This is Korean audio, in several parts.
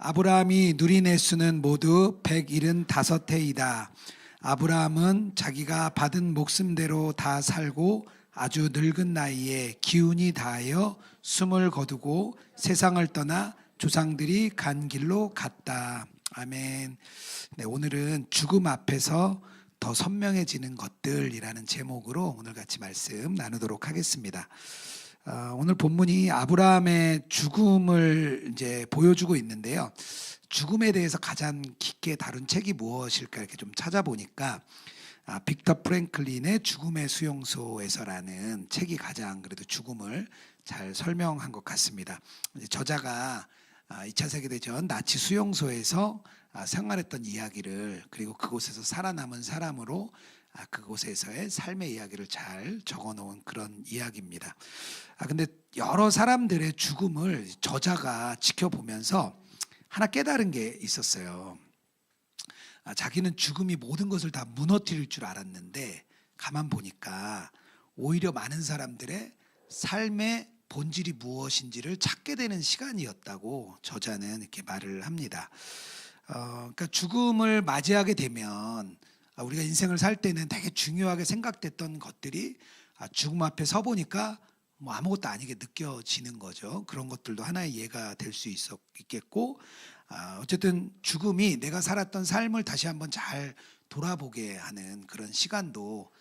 아브라함이 누린 해수는 모두 175해이다. 아브라함은 자기가 받은 목숨대로 다 살고 아주 늙은 나이에 기운이 다하여 숨을 거두고 세상을 떠나 조상들이 간 길로 갔다. 아멘. 네, 오늘은 죽음 앞에서 더 선명해지는 것들이라는 제목으로 오늘 같이 말씀 나누도록 하겠습니다. 오늘 본문이 아브라함의 죽음을 이제 보여주고 있는데요. 죽음에 대해서 가장 깊게 다룬 책이 무엇일까 이렇게 좀 찾아보니까 빅터 프랭클린의 죽음의 수용소에서라는 책이 가장 그래도 죽음을 잘 설명한 것 같습니다. 저자가 2차 세계대전 나치 수용소에서 생활했던 이야기를 그리고 그곳에서 살아남은 사람으로 그곳에서의 삶의 이야기를 잘 적어놓은 그런 이야기입니다. 근데 여러 사람들의 죽음을 저자가 지켜보면서 하나 깨달은 게 있었어요. 자기는 죽음이 모든 것을 다 무너뜨릴 줄 알았는데 가만 보니까 오히려 많은 사람들의 삶의 본질이 무엇인지를 찾게 되는 시간이었다고 저자는 이렇게 말을 합니다. 그러니까 죽음을 맞이하게 되면 우리가 인생을 살 때는 되게 중요하게 생각됐던 것들이 죽음 앞에 서 보니까 뭐 아무것도 아니게 느껴지는 거죠. 그런 것들도 하나의 예가 될 수 있겠고, 어쨌든 죽음이 내가 살았던 삶을 다시 한번 잘 돌아보게 하는 그런 시간도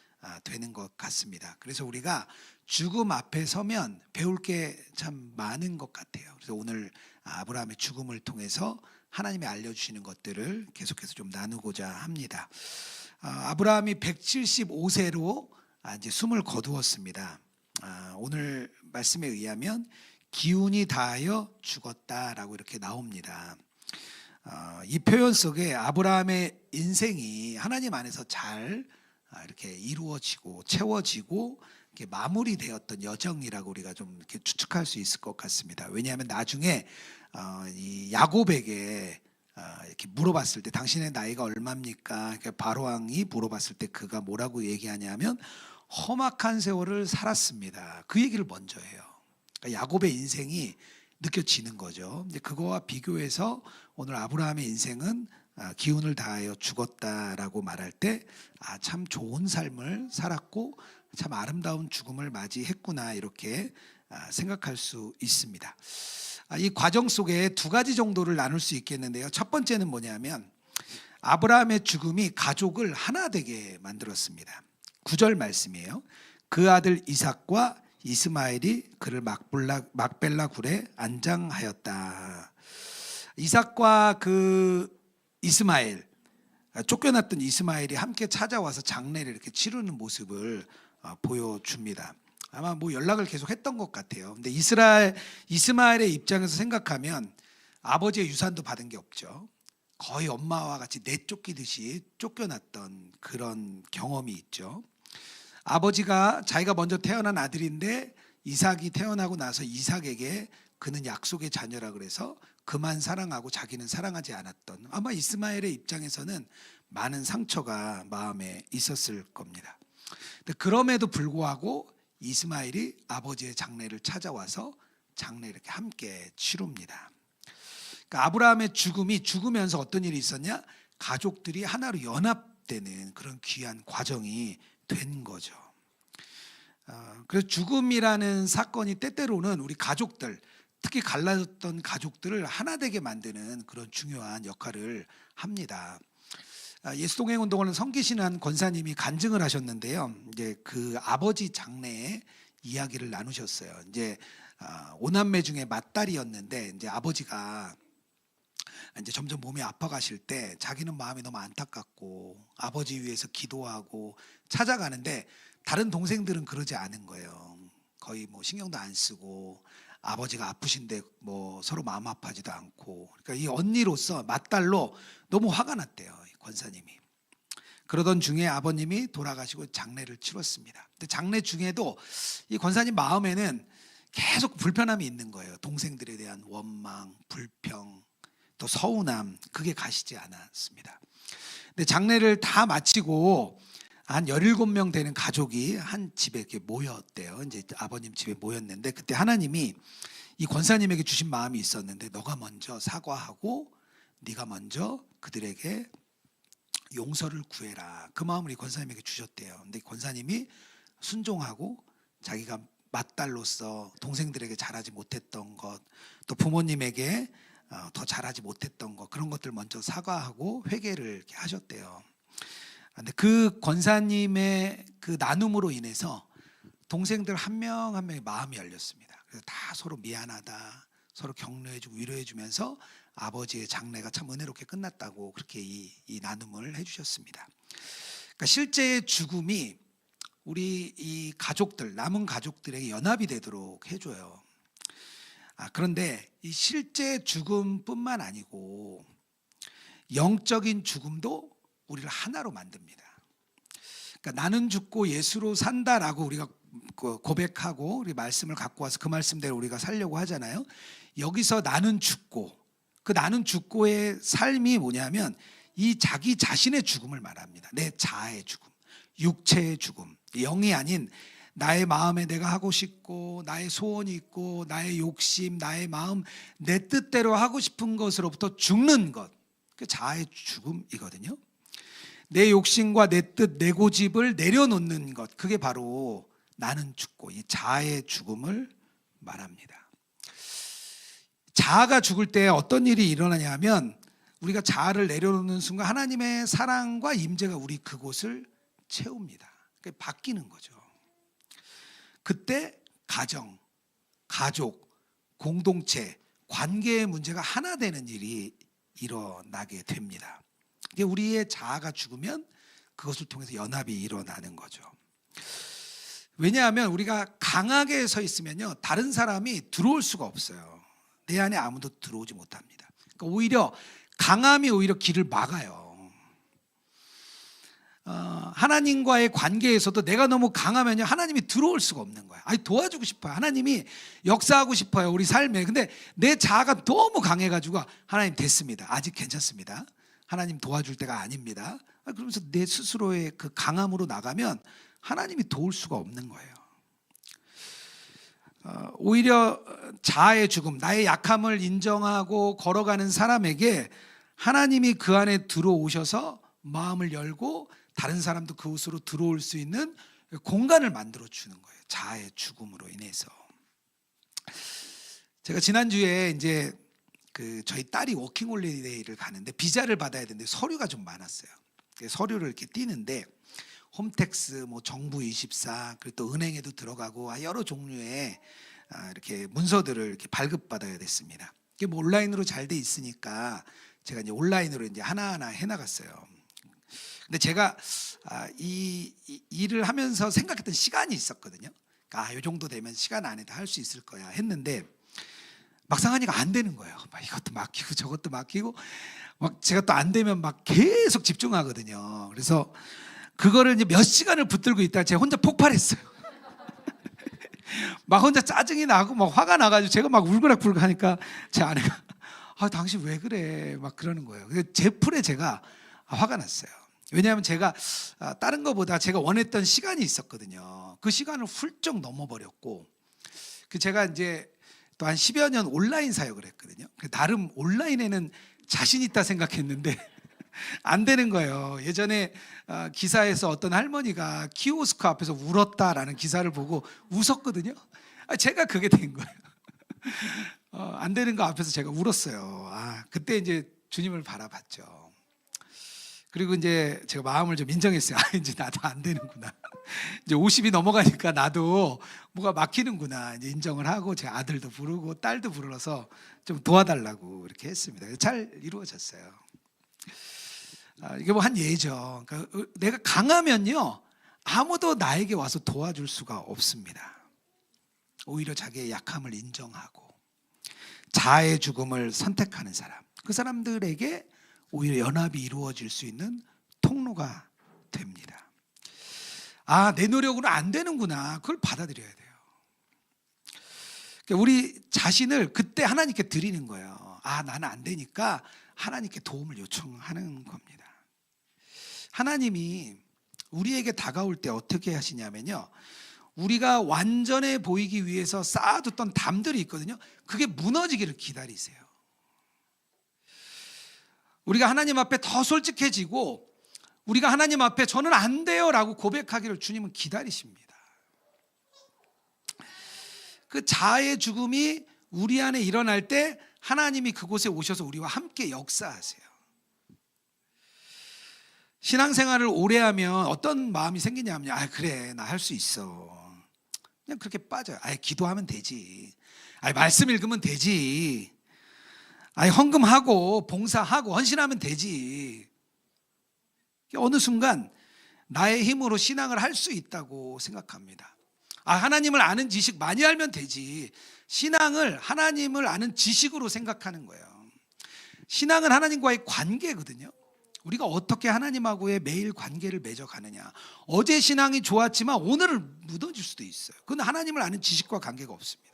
되는 것 같습니다. 그래서 우리가 죽음 앞에 서면 배울 게 참 많은 것 같아요. 그래서 오늘 아브라함의 죽음을 통해서 하나님이 알려주시는 것들을 계속해서 좀 나누고자 합니다. 아브라함이 175세로 이제 숨을 거두었습니다. 오늘 말씀에 의하면 기운이 다하여 죽었다라고 이렇게 나옵니다. 이 표현 속에 아브라함의 인생이 하나님 안에서 잘 이렇게 이루어지고 채워지고 이렇게 마무리되었던 여정이라고 우리가 좀 이렇게 추측할 수 있을 것 같습니다. 왜냐하면 나중에 이 야곱에게 이렇게 물어봤을 때 당신의 나이가 얼마입니까? 그러니까 바로 왕이 물어봤을 때 그가 뭐라고 얘기하냐면 험악한 세월을 살았습니다. 그 얘기를 먼저 해요. 그러니까 야곱의 인생이 느껴지는 거죠. 근데 그거와 비교해서 오늘 아브라함의 인생은 기운을 다하여 죽었다라고 말할 때 참 좋은 삶을 살았고 참 아름다운 죽음을 맞이했구나 이렇게 생각할 수 있습니다. 이 과정 속에 두 가지 정도를 나눌 수 있겠는데요. 첫 번째는 뭐냐면 아브라함의 죽음이 가족을 하나 되게 만들었습니다. 9절 말씀이에요. 그 아들 이삭과 이스마엘이 그를 막벨라 굴에 안장하였다. 이삭과 그 이스마엘, 쫓겨났던 이스마엘이 함께 찾아와서 장례를 이렇게 치르는 모습을 보여줍니다. 아마 뭐 연락을 계속 했던 것 같아요. 근데 이스마엘의 입장에서 생각하면 아버지의 유산도 받은 게 없죠. 거의 엄마와 같이 내쫓기듯이 쫓겨났던 그런 경험이 있죠. 아버지가 자기가 먼저 태어난 아들인데 이삭이 태어나고 나서 이삭에게 그는 약속의 자녀라 그래서 그만 사랑하고 자기는 사랑하지 않았던 아마 이스마엘의 입장에서는 많은 상처가 마음에 있었을 겁니다. 근데 그럼에도 불구하고 이스마엘이 아버지의 장례를 찾아와서 장례를 이렇게 함께 치룹니다. 그러니까 아브라함의 죽음이 죽으면서 어떤 일이 있었냐? 가족들이 하나로 연합되는 그런 귀한 과정이 된 거죠. 그래서 죽음이라는 사건이 때때로는 우리 가족들, 특히 갈라졌던 가족들을 하나 되게 만드는 그런 중요한 역할을 합니다. 예수동행 운동을 섬기시는 한 권사님이 간증을 하셨는데요. 이제 그 아버지 장례의 이야기를 나누셨어요. 이제 5남매 중에 맏딸이었는데 이제 아버지가 이제 점점 몸이 아파가실 때 자기는 마음이 너무 안타깝고 아버지 위해서 기도하고 찾아가는데 다른 동생들은 그러지 않은 거예요. 거의 뭐 신경도 안 쓰고 아버지가 아프신데 뭐 서로 마음 아파하지도 않고 그러니까 이 언니로서 맏딸로 너무 화가 났대요. 권사님이. 그러던 중에 아버님이 돌아가시고 장례를 치렀습니다. 근데 장례 중에도 이 권사님 마음에는 계속 불편함이 있는 거예요. 동생들에 대한 원망, 불평, 또 서운함 그게 가시지 않았습니다. 근데 장례를 다 마치고 한 17명 되는 가족이 한 집에 이렇게 모였대요. 이제 아버님 집에 모였는데 그때 하나님이 이 권사님에게 주신 마음이 있었는데 너가 먼저 사과하고 네가 먼저 그들에게 용서를 구해라. 그 마음을 이 권사님에게 주셨대요. 근데 권사님이 순종하고 자기가 맏딸로서 동생들에게 잘하지 못했던 것, 또 부모님에게 더 잘하지 못했던 것, 그런 것들 먼저 사과하고 회개를 이렇게 하셨대요. 근데 그 권사님의 그 나눔으로 인해서 동생들 한 명 한 명의 마음이 열렸습니다. 그래서 다 서로 미안하다, 서로 격려해주고 위로해주면서 아버지의 장례가 참 은혜롭게 끝났다고 그렇게 이 나눔을 해주셨습니다. 그러니까 실제의 죽음이 우리 이 가족들, 남은 가족들에게 연합이 되도록 해줘요. 그런데 이 실제 죽음뿐만 아니고 영적인 죽음도 우리를 하나로 만듭니다. 그러니까 나는 죽고 예수로 산다라고 우리가 고백하고 우리 말씀을 갖고 와서 그 말씀대로 우리가 살려고 하잖아요. 여기서 나는 죽고, 그 나는 죽고의 삶이 뭐냐면 이 자기 자신의 죽음을 말합니다. 내 자아의 죽음, 육체의 죽음, 영이 아닌 나의 마음에 내가 하고 싶고 나의 소원이 있고 나의 욕심, 나의 마음, 내 뜻대로 하고 싶은 것으로부터 죽는 것, 그 자아의 죽음이거든요. 내 욕심과 내 뜻, 내 고집을 내려놓는 것, 그게 바로 나는 죽고 이 자아의 죽음을 말합니다. 자아가 죽을 때 어떤 일이 일어나냐면 우리가 자아를 내려놓는 순간 하나님의 사랑과 임재가 우리 그곳을 채웁니다. 그러니까 바뀌는 거죠. 그때 가정, 가족, 공동체, 관계의 문제가 하나 되는 일이 일어나게 됩니다. 이게 우리의 자아가 죽으면 그것을 통해서 연합이 일어나는 거죠. 왜냐하면 우리가 강하게 서 있으면요, 다른 사람이 들어올 수가 없어요. 내 안에 아무도 들어오지 못합니다. 그러니까 오히려 강함이 오히려 길을 막아요. 하나님과의 관계에서도 내가 너무 강하면요, 하나님이 들어올 수가 없는 거예요. 아니, 도와주고 싶어요. 하나님이 역사하고 싶어요, 우리 삶에. 근데 내 자아가 너무 강해가지고 하나님 됐습니다. 아직 괜찮습니다. 하나님 도와줄 때가 아닙니다. 그러면서 내 스스로의 그 강함으로 나가면 하나님이 도울 수가 없는 거예요. 오히려 자아의 죽음, 나의 약함을 인정하고 걸어가는 사람에게 하나님이 그 안에 들어오셔서 마음을 열고 다른 사람도 그곳으로 들어올 수 있는 공간을 만들어 주는 거예요. 자아의 죽음으로 인해서. 제가 지난주에 이제 저희 딸이 워킹홀리데이를 가는데 비자를 받아야 되는데 서류가 좀 많았어요. 서류를 이렇게 띄는데 홈택스, 뭐 정부24, 그리고 또 은행에도 들어가고 여러 종류의 이렇게 문서들을 이렇게 발급받아야 됐습니다. 이게 뭐 온라인으로 잘 돼 있으니까 제가 이제 온라인으로 이제 하나하나 해나갔어요. 근데 제가 이 일을 하면서 생각했던 시간이 있었거든요. 그러니까 이 정도 되면 시간 안에도 할 수 있을 거야 했는데 막상 하니까 안 되는 거예요. 막 이것도 맡기고 저것도 맡기고 막 제가 또 안 되면 막 계속 집중하거든요. 그래서 그거를 이제 몇 시간을 붙들고 있다가 제가 혼자 폭발했어요. 막 혼자 짜증이 나고 막 화가 나가지고 제가 막 울그락불락 하니까 제 아내가 당신 왜 그래 막 그러는 거예요. 제 풀에 제가 화가 났어요. 왜냐하면 제가 다른 것보다 제가 원했던 시간이 있었거든요. 그 시간을 훌쩍 넘어버렸고 제가 이제 또 한 10여 년 온라인 사역을 했거든요. 나름 온라인에는 자신 있다 생각했는데 안 되는 거예요. 예전에 기사에서 어떤 할머니가 키오스크 앞에서 울었다라는 기사를 보고 웃었거든요. 제가 그게 된 거예요. 안 되는 거 앞에서 제가 울었어요. 그때 이제 주님을 바라봤죠. 그리고 이제 제가 마음을 좀 인정했어요. 이제 나도 안 되는구나. 이제 50이 넘어가니까 나도 뭐가 막히는구나. 이제 인정을 하고 제 아들도 부르고 딸도 불러서 좀 도와달라고 이렇게 했습니다. 잘 이루어졌어요. 이게 뭐 한 예죠. 그러니까 내가 강하면요, 아무도 나에게 와서 도와줄 수가 없습니다. 오히려 자기의 약함을 인정하고 자아의 죽음을 선택하는 사람, 그 사람들에게 오히려 연합이 이루어질 수 있는 통로가 됩니다. 내 노력으로 안 되는구나. 그걸 받아들여야 돼요. 그러니까 우리 자신을 그때 하나님께 드리는 거예요. 나는 안 되니까 하나님께 도움을 요청하는 겁니다. 하나님이 우리에게 다가올 때 어떻게 하시냐면요, 우리가 완전해 보이기 위해서 쌓아뒀던 담들이 있거든요. 그게 무너지기를 기다리세요. 우리가 하나님 앞에 더 솔직해지고 우리가 하나님 앞에 저는 안 돼요 라고 고백하기를 주님은 기다리십니다. 그 자아의 죽음이 우리 안에 일어날 때 하나님이 그곳에 오셔서 우리와 함께 역사하세요. 신앙생활을 오래 하면 어떤 마음이 생기냐면요, 그래 나 할 수 있어, 그냥 그렇게 빠져요. 기도하면 되지, 말씀 읽으면 되지, 헌금하고 봉사하고 헌신하면 되지. 어느 순간 나의 힘으로 신앙을 할 수 있다고 생각합니다. 하나님을 아는 지식 많이 알면 되지. 신앙을 하나님을 아는 지식으로 생각하는 거예요. 신앙은 하나님과의 관계거든요. 우리가 어떻게 하나님하고의 매일 관계를 맺어가느냐. 어제 신앙이 좋았지만 오늘은 무너질 수도 있어요. 그건 하나님을 아는 지식과 관계가 없습니다.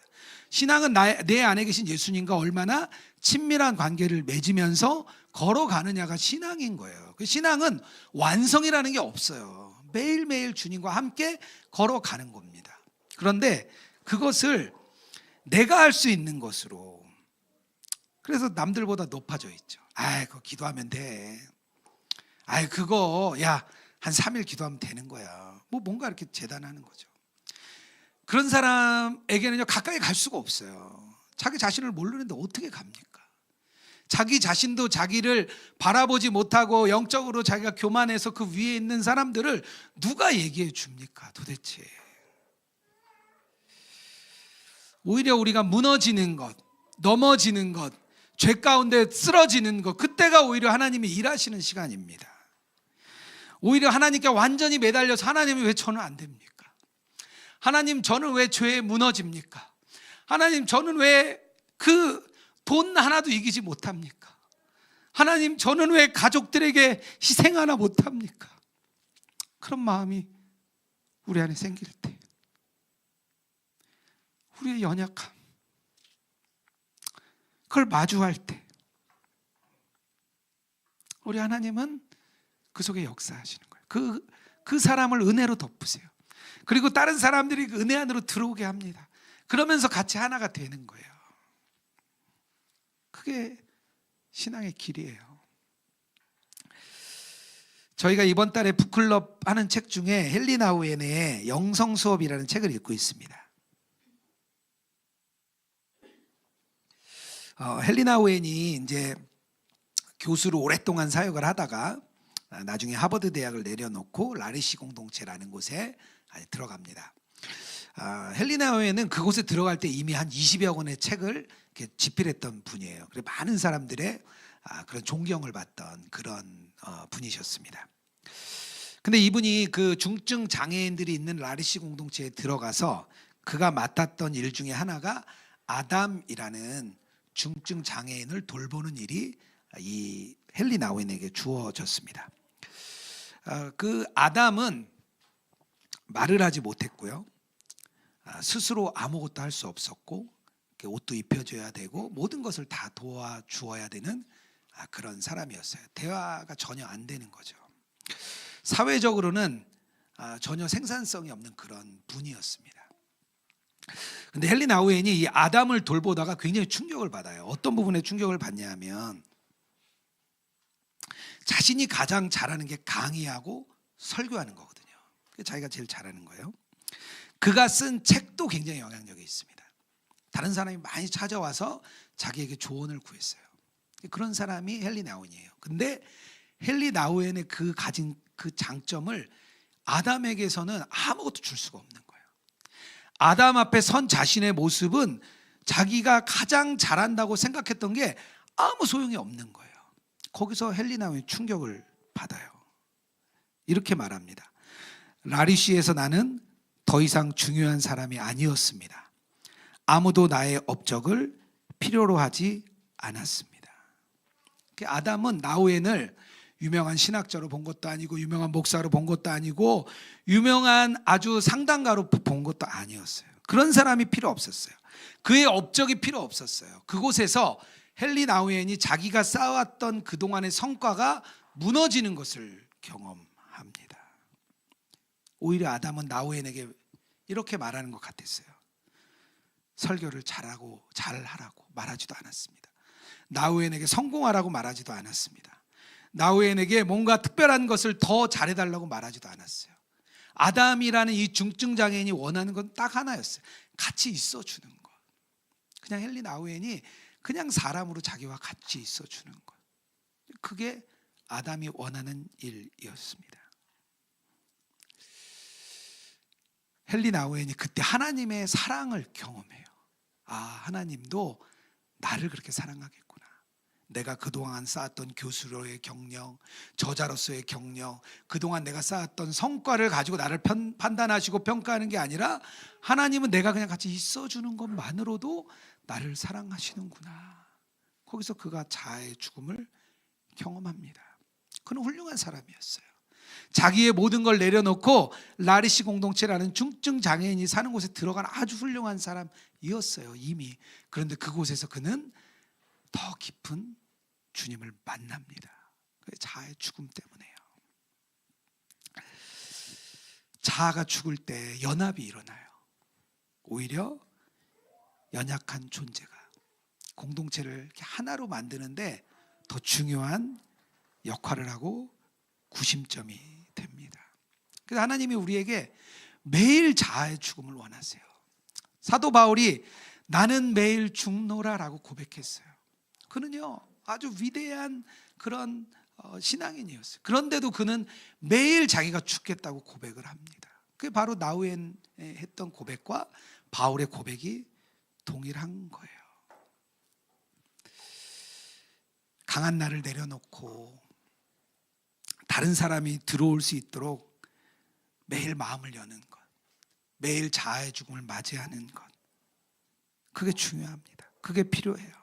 신앙은 내 안에 계신 예수님과 얼마나 친밀한 관계를 맺으면서 걸어가느냐가 신앙인 거예요. 그 신앙은 완성이라는 게 없어요. 매일매일 주님과 함께 걸어가는 겁니다. 그런데 그것을 내가 할 수 있는 것으로, 그래서 남들보다 높아져 있죠. 그거 기도하면 돼. 그거 한 3일 기도하면 되는 거야. 뭔가 이렇게 재단하는 거죠. 그런 사람에게는요, 가까이 갈 수가 없어요. 자기 자신을 모르는데 어떻게 갑니까? 자기 자신도 자기를 바라보지 못하고 영적으로 자기가 교만해서 그 위에 있는 사람들을 누가 얘기해 줍니까 도대체? 오히려 우리가 무너지는 것, 넘어지는 것, 죄 가운데 쓰러지는 것, 그때가 오히려 하나님이 일하시는 시간입니다. 오히려 하나님께 완전히 매달려서 하나님이 왜 저는 안 됩니까? 하나님 저는 왜 죄에 무너집니까? 하나님 저는 왜 그 돈 하나도 이기지 못합니까? 하나님 저는 왜 가족들에게 희생 하나 못합니까? 그런 마음이 우리 안에 생길 때, 우리의 연약함, 그걸 마주할 때 우리 하나님은 그 속에 역사하시는 거예요. 그 사람을 은혜로 덮으세요. 그리고 다른 사람들이 그 은혜 안으로 들어오게 합니다. 그러면서 같이 하나가 되는 거예요. 그게 신앙의 길이에요. 저희가 이번 달에 북클럽 하는 책 중에 헨리 나우엔의 영성 수업이라는 책을 읽고 있습니다. 헨리 나우엔이 이제 교수로 오랫동안 사역을 하다가 나중에 하버드 대학을 내려놓고 라리시 공동체라는 곳에 들어갑니다. 헨리 나우엔은 그곳에 들어갈 때 이미 한 20여 권의 책을 이렇게 집필했던 분이에요. 그래서 많은 사람들의 그런 존경을 받던 그런 분이셨습니다. 근데 이분이 그 중증 장애인들이 있는 라리시 공동체에 들어가서 그가 맡았던 일 중에 하나가 아담이라는 중증 장애인을 돌보는 일이 이 헨리 나우엔에게 주어졌습니다. 그 아담은 말을 하지 못했고요, 스스로 아무것도 할 수 없었고, 옷도 입혀줘야 되고 모든 것을 다 도와주어야 되는 그런 사람이었어요. 대화가 전혀 안 되는 거죠. 사회적으로는 전혀 생산성이 없는 그런 분이었습니다. 근데 헨리 나우엔이 이 아담을 돌보다가 굉장히 충격을 받아요. 어떤 부분에 충격을 받냐면, 자신이 가장 잘하는 게 강의하고 설교하는 거거든요. 자기가 제일 잘하는 거예요. 그가 쓴 책도 굉장히 영향력이 있습니다. 다른 사람이 많이 찾아와서 자기에게 조언을 구했어요. 그런 사람이 헨리 나우엔이에요. 근데 헨리 나우엔의 그 가진 그 장점을 아담에게서는 아무것도 줄 수가 없는 거예요. 아담 앞에 선 자신의 모습은 자기가 가장 잘한다고 생각했던 게 아무 소용이 없는 거예요. 거기서 헨리 나우엔이 충격을 받아요. 이렇게 말합니다. 라리시에서 나는 더 이상 중요한 사람이 아니었습니다. 아무도 나의 업적을 필요로 하지 않았습니다. 아담은 나우엔을 유명한 신학자로 본 것도 아니고, 유명한 목사로 본 것도 아니고, 유명한 아주 상담가로 본 것도 아니었어요. 그런 사람이 필요 없었어요. 그의 업적이 필요 없었어요. 그곳에서 헨리 나우엔이 자기가 쌓아왔던 그동안의 성과가 무너지는 것을 경험합니다. 오히려 아담은 나우엔에게 이렇게 말하는 것 같았어요. 설교를 잘하라고 말하지도 않았습니다. 나우엔에게 성공하라고 말하지도 않았습니다. 나우엔에게 뭔가 특별한 것을 더 잘해달라고 말하지도 않았어요. 아담이라는 이 중증 장애인이 원하는 건 딱 하나였어요. 같이 있어주는 것. 그냥 헨리 나우엔이 그냥 사람으로 자기와 같이 있어주는 것. 그게 아담이 원하는 일이었습니다. 헨리 나우엔이 그때 하나님의 사랑을 경험해요. 하나님도 나를 그렇게 사랑하겠구나. 내가 그동안 쌓았던 교수로의 경력, 저자로서의 경력, 그동안 내가 쌓았던 성과를 가지고 나를 판단하시고 평가하는 게 아니라 하나님은 내가 그냥 같이 있어주는 것만으로도 나를 사랑하시는구나. 거기서 그가 자아의 죽음을 경험합니다. 그는 훌륭한 사람이었어요. 자기의 모든 걸 내려놓고 라리시 공동체라는 중증 장애인이 사는 곳에 들어간 아주 훌륭한 사람이었어요, 이미. 그런데 그곳에서 그는 더 깊은 주님을 만납니다. 자아의 죽음 때문에요. 자아가 죽을 때 연합이 일어나요. 오히려 연약한 존재가 공동체를 이렇게 하나로 만드는데 더 중요한 역할을 하고 구심점이 됩니다. 그래서 하나님이 우리에게 매일 자아의 죽음을 원하세요. 사도 바울이 나는 매일 죽노라라고 고백했어요. 그는요 아주 위대한 그런 신앙인이었어요. 그런데도 그는 매일 자기가 죽겠다고 고백을 합니다. 그게 바로 나우엔의 했던 고백과 바울의 고백이 동일한 거예요. 강한 나를 내려놓고 다른 사람이 들어올 수 있도록 매일 마음을 여는 것, 매일 자아의 죽음을 맞이하는 것, 그게 중요합니다. 그게 필요해요.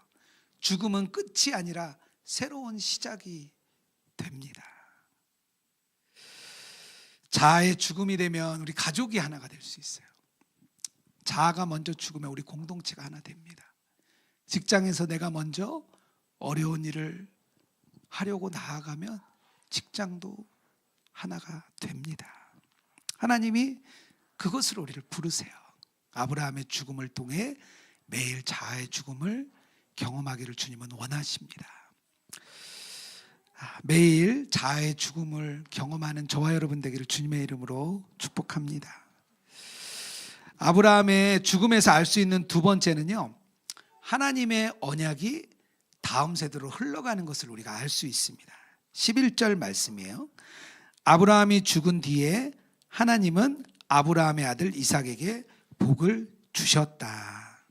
죽음은 끝이 아니라 새로운 시작이 됩니다. 자아의 죽음이 되면 우리 가족이 하나가 될 수 있어요. 자아가 먼저 죽으면 우리 공동체가 하나 됩니다. 직장에서 내가 먼저 어려운 일을 하려고 나아가면 직장도 하나가 됩니다. 하나님이 그것을 우리를 부르세요. 아브라함의 죽음을 통해 매일 자아의 죽음을 경험하기를 주님은 원하십니다. 매일 자아의 죽음을 경험하는 저와 여러분 되기를 주님의 이름으로 축복합니다. 아브라함의 죽음에서 알 수 있는 두 번째는요, 하나님의 언약이 다음 세대로 흘러가는 것을 우리가 알 수 있습니다. 11절 말씀이에요. 아브라함이 죽은 뒤에 하나님은 아브라함의 아들 이삭에게 복을 주셨다.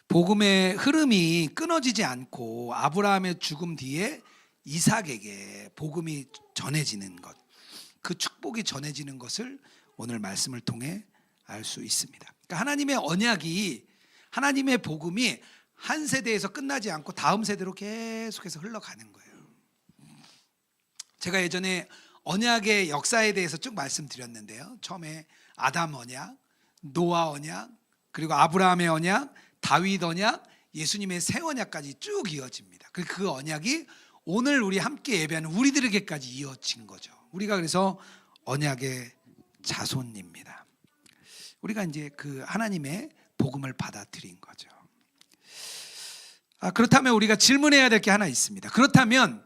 복음의 흐름이 끊어지지 않고 아브라함의 죽음 뒤에 이삭에게 복음이 전해지는 것, 그 축복이 전해지는 것을 오늘 말씀을 통해 알 수 있습니다. 그러니까 하나님의 언약이, 하나님의 복음이 한 세대에서 끝나지 않고 다음 세대로 계속해서 흘러가는 거예요. 제가 예전에 언약의 역사에 대해서 쭉 말씀드렸는데요. 처음에 아담 언약, 노아 언약, 그리고 아브라함의 언약, 다윗 언약, 예수님의 새 언약까지 쭉 이어집니다. 그 언약이 오늘 우리 함께 예배하는 우리들에게까지 이어진 거죠. 우리가 그래서 언약의 자손입니다. 우리가 이제 그 하나님의 복음을 받아들인 거죠. 그렇다면 우리가 질문해야 될 게 하나 있습니다. 그렇다면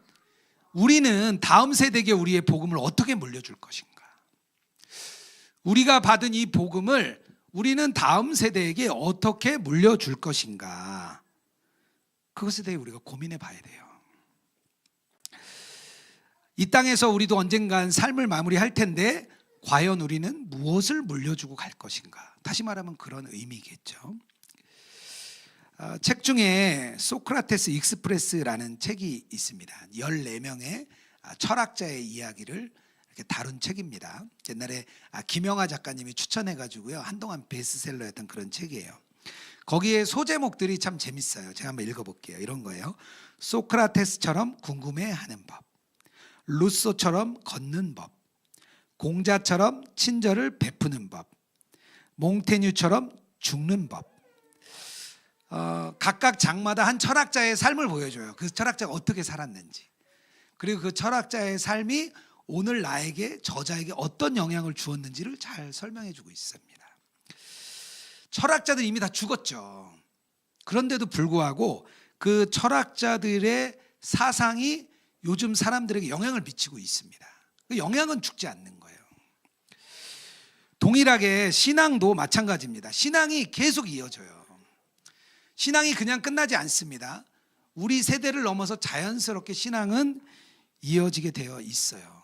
우리는 다음 세대에게 우리의 복음을 어떻게 물려줄 것인가? 우리가 받은 이 복음을 우리는 다음 세대에게 어떻게 물려줄 것인가? 그것에 대해 우리가 고민해 봐야 돼요. 이 땅에서 우리도 언젠간 삶을 마무리할 텐데 과연 우리는 무엇을 물려주고 갈 것인가? 다시 말하면 그런 의미겠죠. 책 중에 소크라테스 익스프레스라는 책이 있습니다. 14명의 철학자의 이야기를 이렇게 다룬 책입니다. 옛날에 김영하 작가님이 추천해가지고요, 한동안 베스트셀러였던 그런 책이에요. 거기에 소제목들이 참 재밌어요. 제가 한번 읽어볼게요. 이런 거예요. 소크라테스처럼 궁금해하는 법, 루소처럼 걷는 법, 공자처럼 친절을 베푸는 법, 몽테뉴처럼 죽는 법. 각각 장마다 한 철학자의 삶을 보여줘요. 그 철학자가 어떻게 살았는지, 그리고 그 철학자의 삶이 오늘 나에게 저자에게 어떤 영향을 주었는지를 잘 설명해 주고 있습니다. 철학자들 이미 다 죽었죠. 그런데도 불구하고 그 철학자들의 사상이 요즘 사람들에게 영향을 미치고 있습니다. 그 영향은 죽지 않는 거예요. 동일하게 신앙도 마찬가지입니다. 신앙이 계속 이어져요. 신앙이 그냥 끝나지 않습니다. 우리 세대를 넘어서 자연스럽게 신앙은 이어지게 되어 있어요.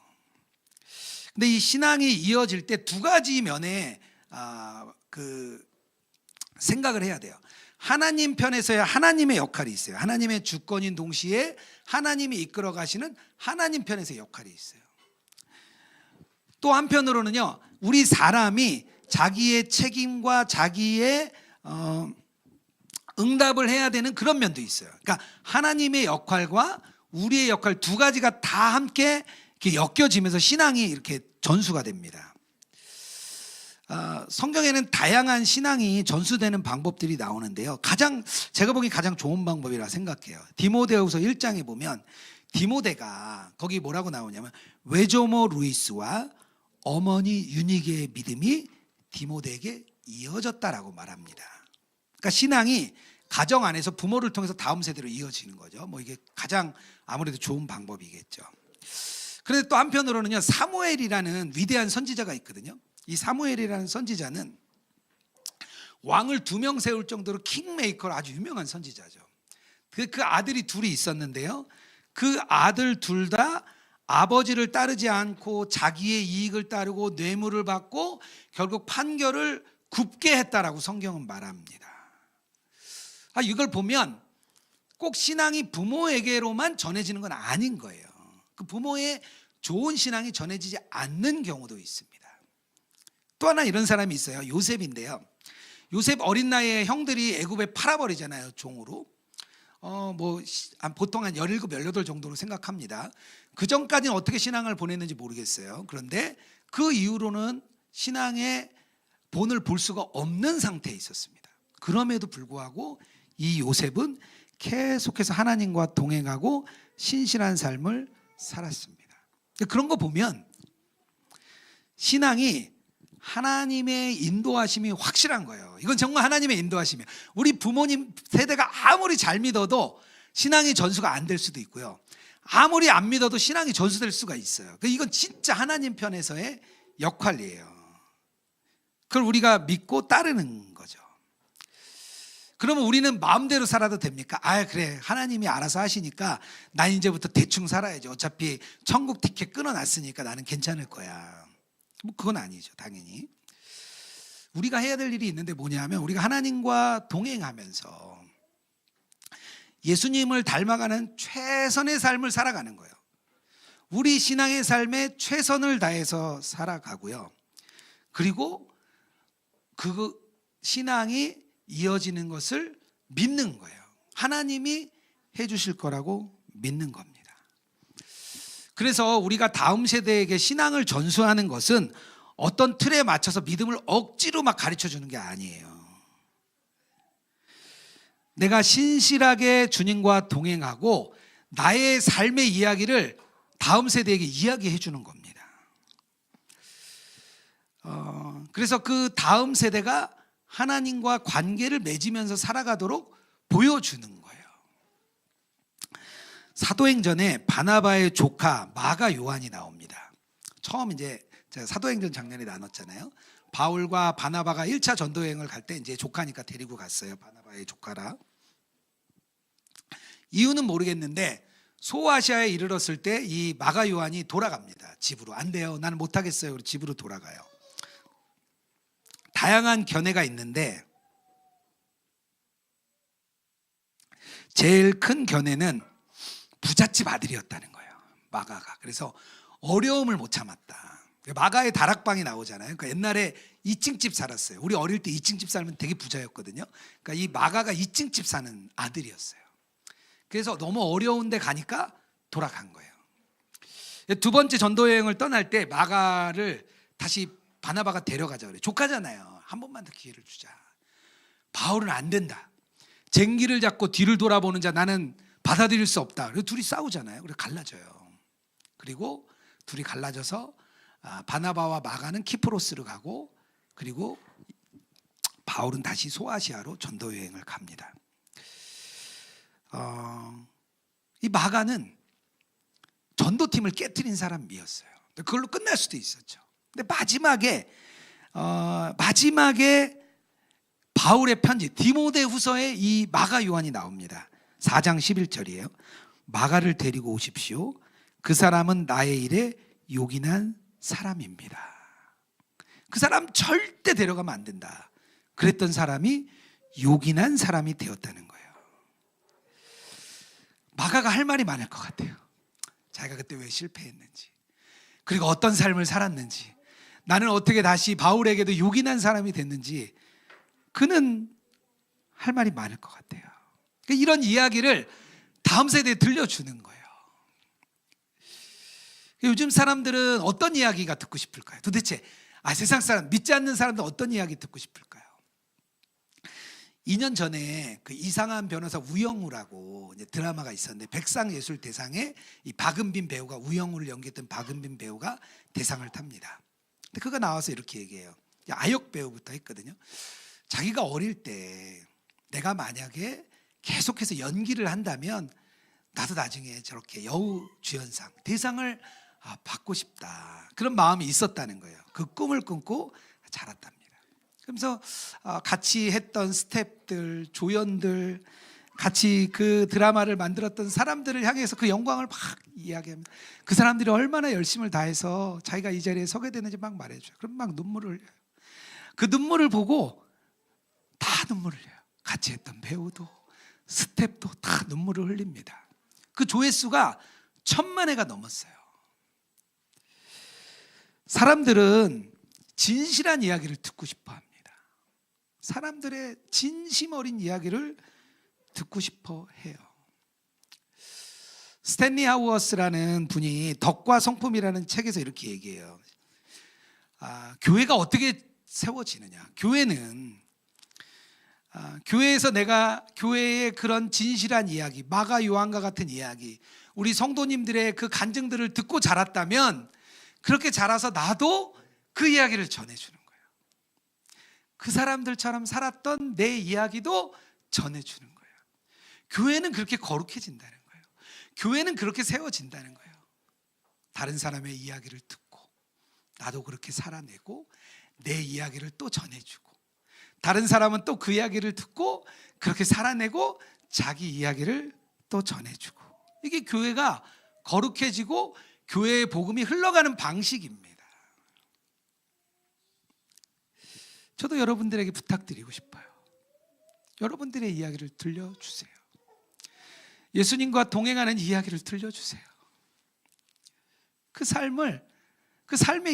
근데 이 신앙이 이어질 때 두 가지 면에 생각을 해야 돼요. 하나님 편에서야 하나님의 역할이 있어요. 하나님의 주권인 동시에 하나님이 이끌어 가시는 하나님 편에서의 역할이 있어요. 또 한편으로는요, 우리 사람이 자기의 책임과 자기의 응답을 해야 되는 그런 면도 있어요. 그러니까 하나님의 역할과 우리의 역할 두 가지가 다 함께 이렇게 엮여지면서 신앙이 이렇게 전수가 됩니다. 성경에는 다양한 신앙이 전수되는 방법들이 나오는데요. 제가 보기 가장 좋은 방법이라 생각해요. 디모데후서 1장에 보면 디모데가 거기 뭐라고 나오냐면 외조모 루이스와 어머니 유니게의 믿음이 디모데에게 이어졌다라고 말합니다. 그러니까 신앙이 가정 안에서 부모를 통해서 다음 세대로 이어지는 거죠. 뭐 이게 가장 아무래도 좋은 방법이겠죠. 그런데 또 한편으로는요, 사무엘이라는 위대한 선지자가 있거든요. 이 사무엘이라는 선지자는 왕을 2명 세울 정도로 킹메이커로 아주 유명한 선지자죠. 그 아들이 둘이 있었는데요, 그 아들 둘 다 아버지를 따르지 않고 자기의 이익을 따르고 뇌물을 받고 결국 판결을 굽게 했다라고 성경은 말합니다. 이걸 보면 꼭 신앙이 부모에게로만 전해지는 건 아닌 거예요. 그 부모의 좋은 신앙이 전해지지 않는 경우도 있습니다. 또 하나 이런 사람이 있어요. 요셉인데요. 요셉 어린 나이에 형들이 애굽에 팔아버리잖아요, 종으로. 보통 한 17, 18 정도로 생각합니다. 그 전까지는 어떻게 신앙을 보냈는지 모르겠어요. 그런데 그 이후로는 신앙의 본을 볼 수가 없는 상태에 있었습니다. 그럼에도 불구하고 이 요셉은 계속해서 하나님과 동행하고 신실한 삶을 살았습니다. 그런 거 보면 신앙이 하나님의 인도하심이 확실한 거예요. 이건 정말 하나님의 인도하심이에요. 우리 부모님 세대가 아무리 잘 믿어도 신앙이 전수가 안 될 수도 있고요, 아무리 안 믿어도 신앙이 전수될 수가 있어요. 이건 진짜 하나님 편에서의 역할이에요. 그걸 우리가 믿고 따르는 거죠. 그러면 우리는 마음대로 살아도 됩니까? 그래, 하나님이 알아서 하시니까 난 이제부터 대충 살아야지. 어차피 천국 티켓 끊어놨으니까 나는 괜찮을 거야. 그건 아니죠, 당연히. 우리가 해야 될 일이 있는데 뭐냐면 우리가 하나님과 동행하면서 예수님을 닮아가는 최선의 삶을 살아가는 거예요. 우리 신앙의 삶에 최선을 다해서 살아가고요, 그리고 그 신앙이 이어지는 것을 믿는 거예요. 하나님이 해주실 거라고 믿는 겁니다. 그래서 우리가 다음 세대에게 신앙을 전수하는 것은 어떤 틀에 맞춰서 믿음을 억지로 막 가르쳐 주는 게 아니에요. 내가 신실하게 주님과 동행하고 나의 삶의 이야기를 다음 세대에게 이야기해 주는 겁니다. 그래서 그 다음 세대가 하나님과 관계를 맺으면서 살아가도록 보여주는 거예요. 사도행전에 바나바의 조카 마가 요한이 나옵니다. 처음 이제 제가 사도행전 장면에 나눴잖아요. 바울과 바나바가 1차 전도여행을 갈 때 이제 조카니까 데리고 갔어요. 바나바의 조카라. 이유는 모르겠는데 소아시아에 이르렀을 때 이 마가 요한이 돌아갑니다. 집으로. 안 돼요, 나는 못하겠어요. 그리고 집으로 돌아가요. 다양한 견해가 있는데 제일 큰 견해는 부잣집 아들이었다는 거예요, 마가가. 그래서 어려움을 못 참았다. 마가의 다락방이 나오잖아요. 그러니까 옛날에 2층 집 살았어요. 우리 어릴 때 2층 집 살면 되게 부자였거든요. 그러니까 이 마가가 2층 집 사는 아들이었어요. 그래서 너무 어려운데 가니까 돌아간 거예요. 두 번째 전도여행을 떠날 때 마가를 다시 바나바가 데려가자 그래. 조카잖아요. 한 번만 더 기회를 주자. 바울은 안 된다. 쟁기를 잡고 뒤를 돌아보는 자 나는 받아들일 수 없다. 그래서 둘이 싸우잖아요. 그래서 갈라져요. 그리고 둘이 갈라져서 바나바와 마가는 키프로스로 가고, 그리고 바울은 다시 소아시아로 전도 여행을 갑니다. 이 마가는 전도팀을 깨트린 사람이었어요. 그걸로 끝날 수도 있었죠. 근데 마지막에 바울의 편지 디모데후서에 이 마가 요한이 나옵니다. 4장 11절이에요. 마가를 데리고 오십시오. 그 사람은 나의 일에 요긴한 사람입니다. 그 사람 절대 데려가면 안 된다. 그랬던 사람이 요긴한 사람이 되었다는 거예요. 마가가 할 말이 많을 것 같아요. 자기가 그때 왜 실패했는지, 그리고 어떤 삶을 살았는지, 나는 어떻게 다시 바울에게도 요긴한 사람이 됐는지, 그는 할 말이 많을 것 같아요. 이런 이야기를 다음 세대에 들려주는 거예요. 요즘 사람들은 어떤 이야기가 듣고 싶을까요? 도대체 세상 사람, 믿지 않는 사람들 어떤 이야기 듣고 싶을까요? 2년 전에 그 이상한 변호사 우영우라고 이제 드라마가 있었는데, 백상예술대상에 이 박은빈 배우가, 우영우를 연기했던 박은빈 배우가 대상을 탑니다. 근데 그가 나와서 이렇게 얘기해요. 아역 배우부터 했거든요. 자기가 어릴 때 내가 만약에 계속해서 연기를 한다면 나도 나중에 저렇게 여우주연상 대상을 받고 싶다, 그런 마음이 있었다는 거예요. 그 꿈을 꿈고 자랐답니다. 그러면서 같이 했던 스태프들, 조연들, 같이 그 드라마를 만들었던 사람들을 향해서 그 영광을 막 이야기합니다. 그 사람들이 얼마나 열심을 다해서 자기가 이 자리에 서게 되는지 막 말해줘요. 그럼 막 눈물을 흘려요. 그 눈물을 보고 다 눈물을 흘려요. 같이 했던 배우도 스태프도 다 눈물을 흘립니다. 그 조회수가 1,000만 회가 넘었어요. 사람들은 진실한 이야기를 듣고 싶어 합니다. 사람들의 진심 어린 이야기를 듣고 싶어 해요. 스탠리 하우어스라는 분이 덕과 성품이라는 책에서 이렇게 얘기해요. 교회가 어떻게 세워지느냐. 교회는 교회에서 내가 교회의 그런 진실한 이야기, 마가 요한과 같은 이야기, 우리 성도님들의 그 간증들을 듣고 자랐다면, 그렇게 자라서 나도 그 이야기를 전해주는 거예요. 그 사람들처럼 살았던 내 이야기도 전해주는 거예요. 교회는 그렇게 거룩해진다는 거예요. 교회는 그렇게 세워진다는 거예요. 다른 사람의 이야기를 듣고 나도 그렇게 살아내고 내 이야기를 또 전해주고, 다른 사람은 또 그 이야기를 듣고 그렇게 살아내고 자기 이야기를 또 전해주고, 이게 교회가 거룩해지고 교회의 복음이 흘러가는 방식입니다. 저도 여러분들에게 부탁드리고 싶어요. 여러분들의 이야기를 들려주세요. 예수님과 동행하는 이야기를 들려주세요. 그 삶의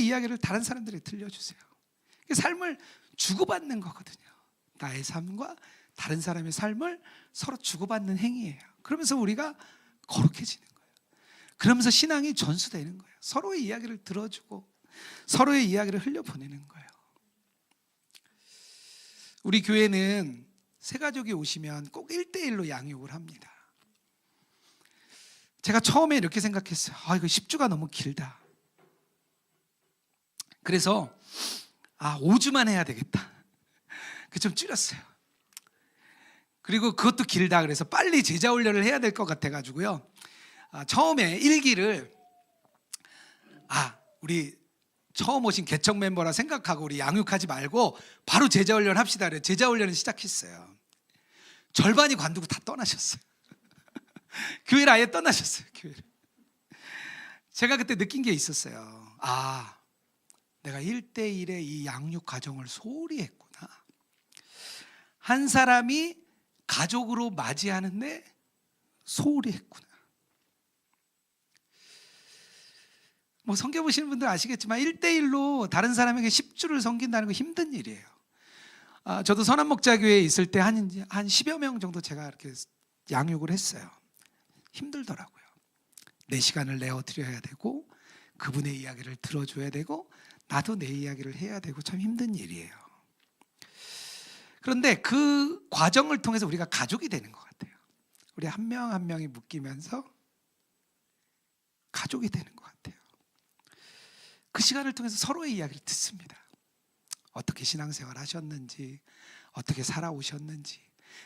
이야기를 다른 사람들에게 들려주세요. 그 삶을 주고받는 거거든요. 나의 삶과 다른 사람의 삶을 서로 주고받는 행위예요. 그러면서 우리가 거룩해지는 거예요. 그러면서 신앙이 전수되는 거예요. 서로의 이야기를 들어주고 서로의 이야기를 흘려보내는 거예요. 우리 교회는 새가족이 오시면 꼭 1대1로 양육을 합니다. 제가 처음에 이렇게 생각했어요. 이거 10주가 너무 길다. 그래서 5주만 해야 되겠다. 좀 줄였어요. 그리고 그것도 길다 그래서 빨리 제자 훈련을 해야 될 것 같아가지고요. 처음에 1기를 우리 처음 오신 개척 멤버라 생각하고 우리 양육하지 말고 바로 제자 훈련 합시다. 그래서 제자 훈련을 시작했어요. 절반이 관두고 다 떠나셨어요. 교회를 아예 떠나셨어요. 교회를. 제가 그때 느낀 게 있었어요. 내가 1대1의 이 양육 과정을 소홀히 했구나. 한 사람이 가족으로 맞이하는데 소홀히 했구나. 섬겨보시는 분들 아시겠지만 1대1로 다른 사람에게 10주를 섬긴다는 거 힘든 일이에요. 저도 선한목자교회에 있을 때 한 10여 명 정도 제가 이렇게 양육을 했어요. 힘들더라고요. 내 시간을 내어드려야 되고 그분의 이야기를 들어줘야 되고 나도 내 이야기를 해야 되고 참 힘든 일이에요. 그런데 그 과정을 통해서 우리가 가족이 되는 것 같아요. 우리 한 명 한 명이 묶이면서 가족이 되는 것 같아요. 그 시간을 통해서 서로의 이야기를 듣습니다. 어떻게 신앙생활 하셨는지, 어떻게 살아오셨는지,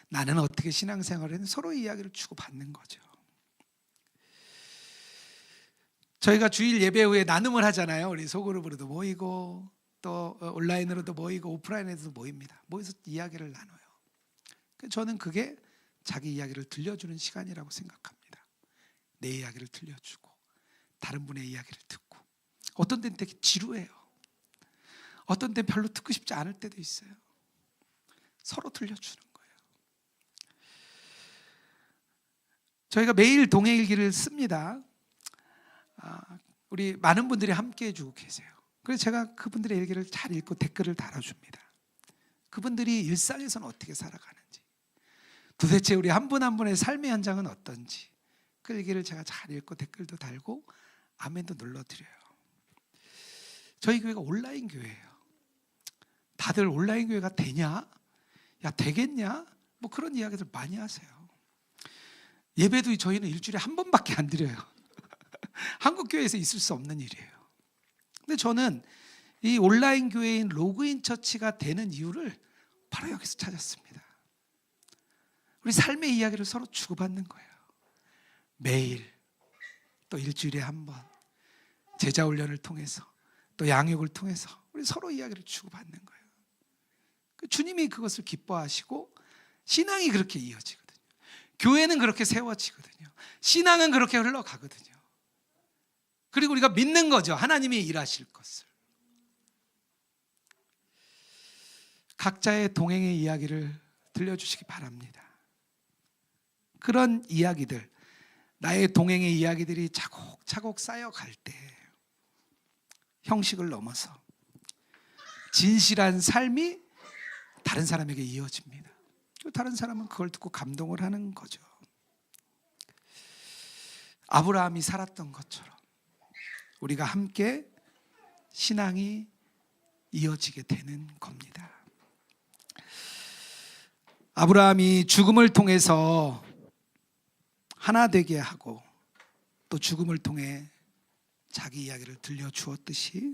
나는 어떻게 신앙생활을 했는지 서로의 이야기를 주고받는 거죠. 저희가 주일 예배 후에 나눔을 하잖아요. 우리 소그룹으로도 모이고 또 온라인으로도 모이고 오프라인에서도 모입니다. 모여서 이야기를 나눠요. 저는 그게 자기 이야기를 들려주는 시간이라고 생각합니다. 내 이야기를 들려주고 다른 분의 이야기를 듣고, 어떤 때는 되게 지루해요. 어떤 때는 별로 듣고 싶지 않을 때도 있어요. 서로 들려주는 거예요. 저희가 매일 동행일기를 씁니다. 우리 많은 분들이 함께 해주고 계세요. 그래서 제가 그분들의 일기를 잘 읽고 댓글을 달아줍니다. 그분들이 일상에서는 어떻게 살아가는지, 도대체 우리 한 분 한 분의 삶의 현장은 어떤지, 그 일기를 제가 잘 읽고 댓글도 달고 아멘도 눌러드려요. 저희 교회가 온라인 교회예요. 다들 온라인 교회가 되냐? 야, 되겠냐? 뭐 그런 이야기들 많이 하세요. 예배도 저희는 일주일에 한 번밖에 안 드려요. 한국 교회에서 있을 수 없는 일이에요. 근데 저는 이 온라인 교회인 로그인 처치가 되는 이유를 바로 여기서 찾았습니다. 우리 삶의 이야기를 서로 주고받는 거예요. 매일, 또 일주일에 한 번, 제자 훈련을 통해서, 또 양육을 통해서 우리 서로 이야기를 주고받는 거예요. 주님이 그것을 기뻐하시고 신앙이 그렇게 이어지거든요. 교회는 그렇게 세워지거든요. 신앙은 그렇게 흘러가거든요. 그리고 우리가 믿는 거죠. 하나님이 일하실 것을. 각자의 동행의 이야기를 들려주시기 바랍니다. 그런 이야기들, 나의 동행의 이야기들이 차곡차곡 쌓여갈 때 형식을 넘어서 진실한 삶이 다른 사람에게 이어집니다. 다른 사람은 그걸 듣고 감동을 하는 거죠. 아브라함이 살았던 것처럼 우리가 함께 신앙이 이어지게 되는 겁니다. 아브라함이 죽음을 통해서 하나 되게 하고 또 죽음을 통해 자기 이야기를 들려주었듯이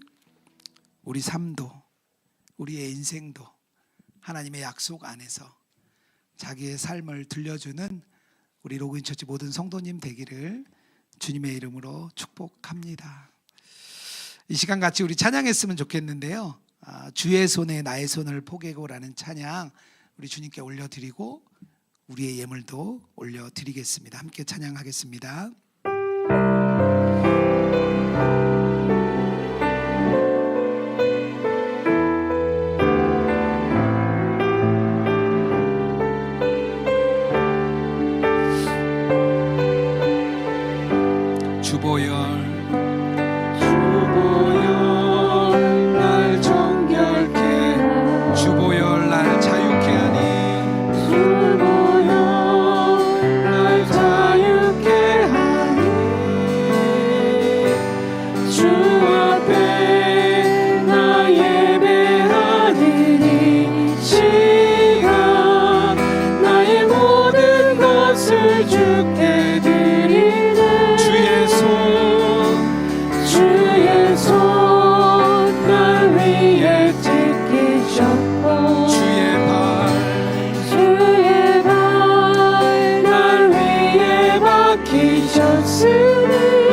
우리 삶도, 우리의 인생도 하나님의 약속 안에서 자기의 삶을 들려주는 우리 로그인처치 모든 성도님 되기를 주님의 이름으로 축복합니다. 이 시간 같이 우리 찬양했으면 좋겠는데요. 주의 손에 나의 손을 포개고라는 찬양 우리 주님께 올려드리고 우리의 예물도 올려드리겠습니다. 함께 찬양하겠습니다.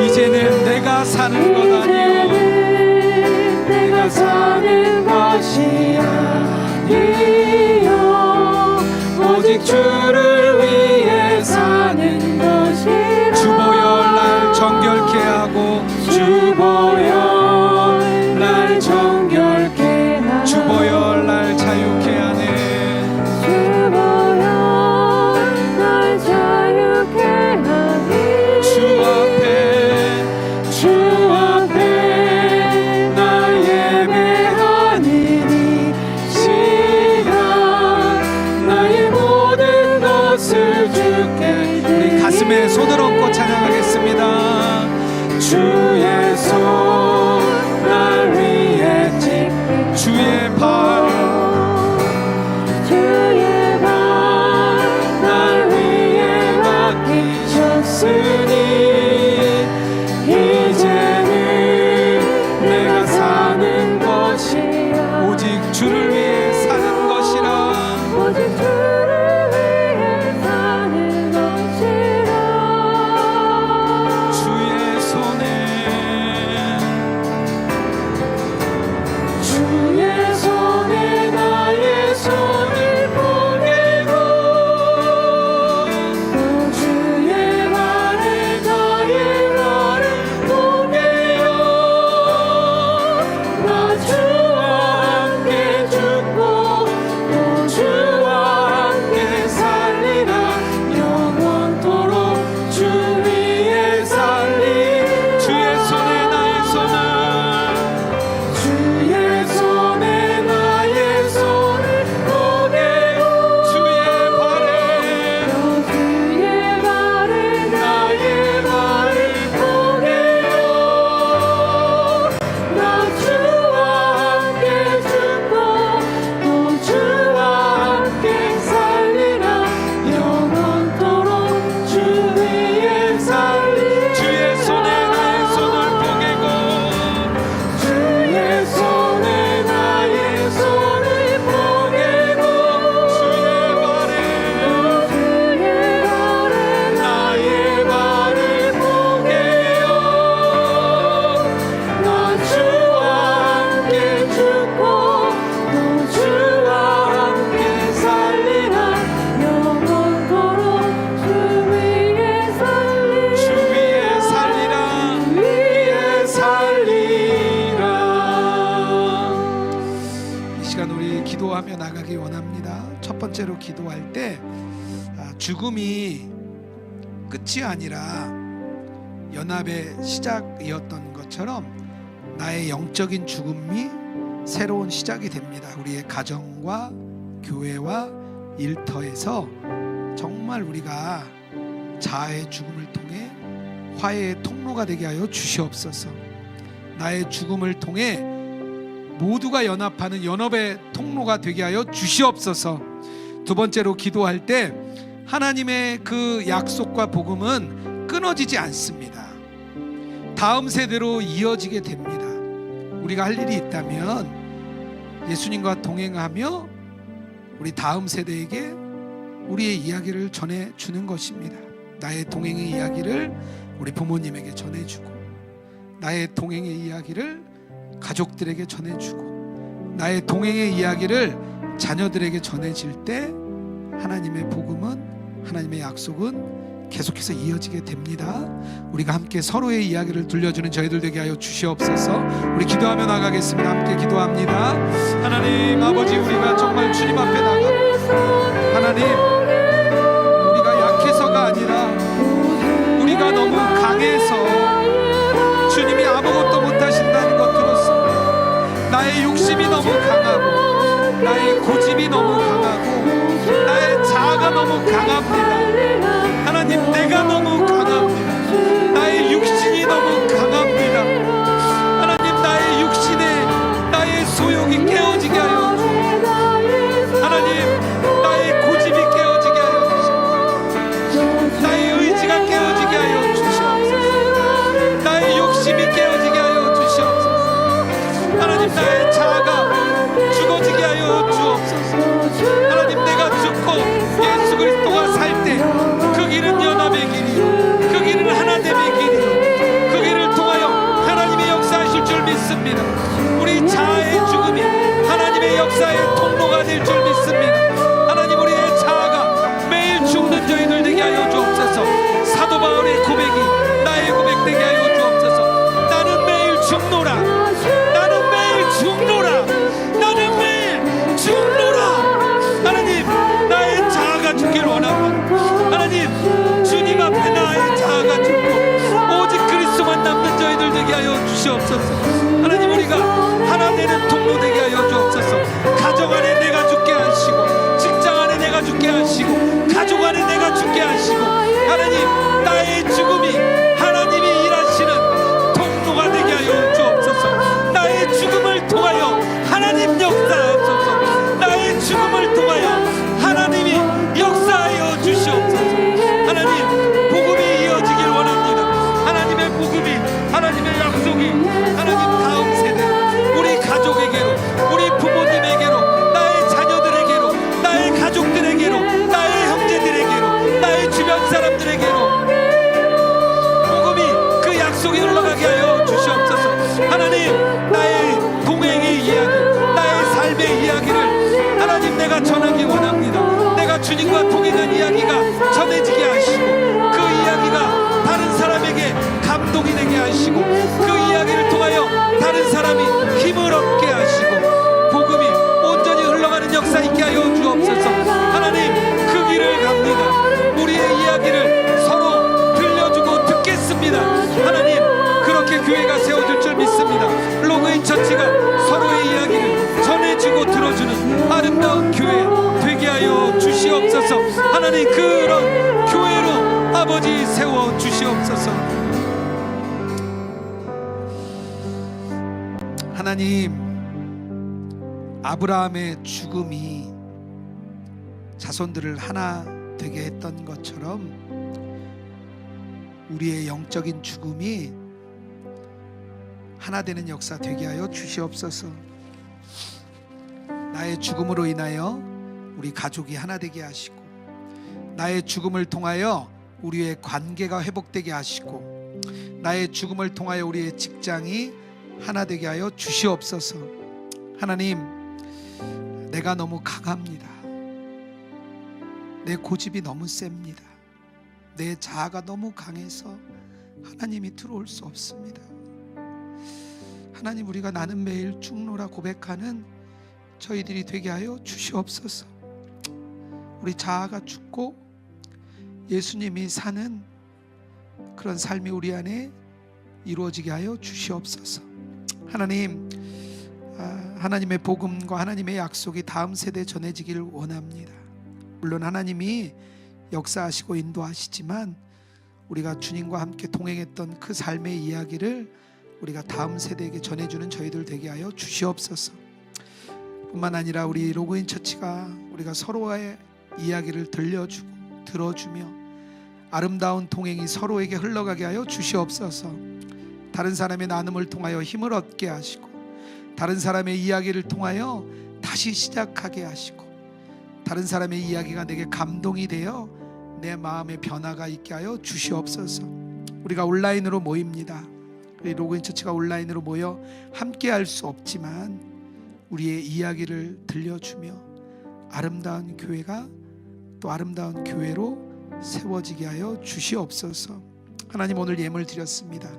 이제는 내가 사는 것 아니요 내가 사는 것이 아니요 오직 주를 위해 사는 것이라. 주보혈 날 정결케 하고 주보혈 날 정결케 하고 주보혈 날 자유케 하네. 가슴에 손을 얹고 찬양하겠습니다. 주의 손 날 위해 짚고 주의 발 날 위해 맡기셨으니 이제는 내가 죽음이 끝이 아니라 연합의 시작이었던 것처럼 나의 영적인 죽음이 새로운 시작이 됩니다. 우리의 가정과 교회와 일터에서 정말 우리가 자아의 죽음을 통해 화해의 통로가 되게 하여 주시옵소서. 나의 죽음을 통해 모두가 연합하는 연합의 통로가 되게 하여 주시옵소서. 두 번째로 기도할 때 하나님의 그 약속과 복음은 끊어지지 않습니다. 다음 세대로 이어지게 됩니다. 우리가 할 일이 있다면 예수님과 동행하며 우리 다음 세대에게 우리의 이야기를 전해주는 것입니다. 나의 동행의 이야기를 우리 부모님에게 전해주고, 나의 동행의 이야기를 가족들에게 전해주고, 나의 동행의 이야기를 자녀들에게 전해질 때 하나님의 복음은, 하나님의 약속은 계속해서 이어지게 됩니다. 우리가 함께 서로의 이야기를 들려주는 저희들 되게 하여 주시옵소서. 우리 기도하며 나가겠습니다. 함께 기도합니다. 하나님 아버지, 우리가 정말 주님 앞에 나가고, 하나님 우리가 약해서가 아니라 우리가 너무 강해서 주님이 아무것도 못하신다는 것 들었습니다. 나의 욕심이 너무 강하고, 나의 고집이 너무 강하고, 나의 자아가 너무 강합니다. 하나님, 내가 너무 강합니다. 나의 육신이 너무 강합니다. 하나님, 나의 육신에 나의 소욕이 깨어지게 하여 주옵소서. 하나님, 나의 고집이 깨어지게 하여 주옵소서. 나의 의지가 깨어지게 하여 주시옵소서. 나의 욕심이 깨어지게 하여 주시옵소서. 하나님, 나의 자아가 죽어지게 하여 주옵소서. 하나님, 내가 죽고 예수 그리스도가 살 때 그 길은 연합의 길이요, 그 길은 하나됨의 길이요, 그 길을 통하여 하나님의 역사하실 줄 믿습니다. 우리 자아의 죽음이 하나님의 역사의 통로가 될 줄 믿습니다. 하나님, 우리의 자아가 매일 죽는 저희들 되게 하여 주옵소서. 사도 바울의 고백이 나의 고백 되게 하여 주옵소서. 나는 매일 죽노라, 나는 매일 죽노라, 나는 매일 죽노라. 하나님, 나의 자아가 죽기를 원합니다. 하나님, 주님 앞에 나의 자아가 죽고 오직 그리스도만 남는 저희들 되게 하여 주시옵소서. 하나님, 우리가 하나 되는 통로 되게 하여 주옵소서. 가정 안에 내가 죽게 하시고, 직장 안에 내가 죽게 하시고, 가족 안에 내가 죽게 하시고, 하나님, 나의 죽음이 하나님이 일하시는 통로가 되게 하여 주옵소서. 나의 죽음을 통하여 하나님 역사하소서. 나의 죽음을 통하여 하나님이 역사하여 주시옵소서. 하나님, 복음이 이어지길 원합니다. 하나님의 복음이, 하나님의 약속이 하나님 다음 세대, 우리 가족에게로, 우리 부모님에게로, 나의 자녀들에게로, 나의 가족들에게로, 나의 형제들에게로, 나의 주변 사람들에게로 복음이, 그 약속이 흘러가게 하여 주시옵소서. 하나님, 나의 동행의 이야기, 나의 삶의 이야기를 하나님 내가 전하기 원합니다. 내가 주님과 동행한 이야기가 전해지게 하시고, 그 이야기가 다른 사람에게 감동이 되게 하시고, 그 이야기를 통하여 다른 사람이 힘을 얻게 하시고, 복음이 온전히 흘러가는 역사 있게 하여 주옵소서. 하나님, 그 길을 갑니다. 우리의 이야기를 서로 들려주고 듣겠습니다. 하나님, 그렇게 교회가 세워질 줄 믿습니다. 로그인 처치가 서로의 이야기를 전해주고 들어주는 아름다운 교회 되게 하여 주시옵소서. 하나님, 그런 교회로 아버지 세워 주시옵소서. 하나님, 아브라함의 죽음이 자손들을 하나 되게 했던 것처럼 우리의 영적인 죽음이 하나 되는 역사 되게 하여 주시옵소서. 나의 죽음으로 인하여 우리 가족이 하나 되게 하시고, 나의 죽음을 통하여 우리의 관계가 회복되게 하시고, 나의 죽음을 통하여 우리의 직장이 하나 되게 하여 주시옵소서. 하나님, 내가 너무 강합니다. 내 고집이 너무 셉니다. 내 자아가 너무 강해서 하나님이 들어올 수 없습니다. 하나님, 우리가 나는 매일 죽노라 고백하는 저희들이 되게 하여 주시옵소서. 우리 자아가 죽고 예수님이 사는 그런 삶이 우리 안에 이루어지게 하여 주시옵소서. 하나님, 하나님의 복음과 하나님의 약속이 다음 세대에 전해지기를 원합니다. 물론 하나님이 역사하시고 인도하시지만 우리가 주님과 함께 동행했던 그 삶의 이야기를 우리가 다음 세대에게 전해주는 저희들 되게 하여 주시옵소서. 뿐만 아니라 우리 로그인 처치가 우리가 서로의 이야기를 들려주고 들어주며 아름다운 동행이 서로에게 흘러가게 하여 주시옵소서. 다른 사람의 나눔을 통하여 힘을 얻게 하시고 다른 사람의 이야기를 통하여 다시 시작하게 하시고 다른 사람의 이야기가 내게 감동이 되어 내 마음의 변화가 있게 하여 주시옵소서. 우리가 온라인으로 모입니다. 우리 로그인 처치가 온라인으로 모여 함께 할 수 없지만 우리의 이야기를 들려주며 아름다운 교회가 또 아름다운 교회로 세워지게 하여 주시옵소서. 하나님, 오늘 예물 드렸습니다.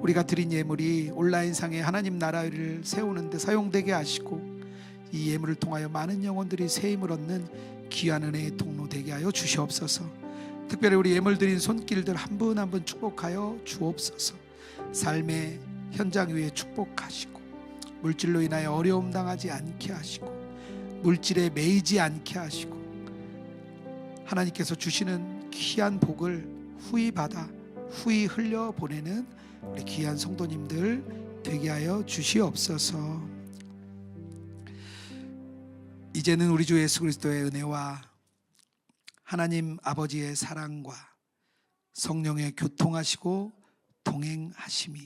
우리가 드린 예물이 온라인상에 하나님 나라를 세우는 데 사용되게 하시고 이 예물을 통하여 많은 영혼들이 새 힘을 얻는 귀한 은혜의 통로 되게 하여 주시옵소서. 특별히 우리 예물 드린 손길들 한 분 한 분 축복하여 주옵소서. 삶의 현장 위에 축복하시고 물질로 인하여 어려움 당하지 않게 하시고 물질에 매이지 않게 하시고 하나님께서 주시는 귀한 복을 후히 받아 후히 흘려보내는 우리 귀한 성도님들 되게 하여 주시옵소서. 이제는 우리 주 예수 그리스도의 은혜와 하나님 아버지의 사랑과 성령의 교통하시고 동행하심이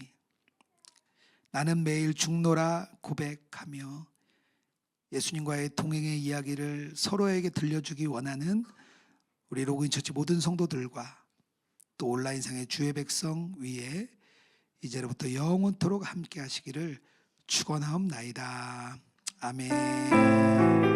나는 매일 죽노라 고백하며 예수님과의 동행의 이야기를 서로에게 들려주기 원하는 우리 로그인 처치 모든 성도들과 또 온라인상의 주의 백성 위에 이제로부터 영원토록 함께 하시기를 축원하옵나이다. 아멘.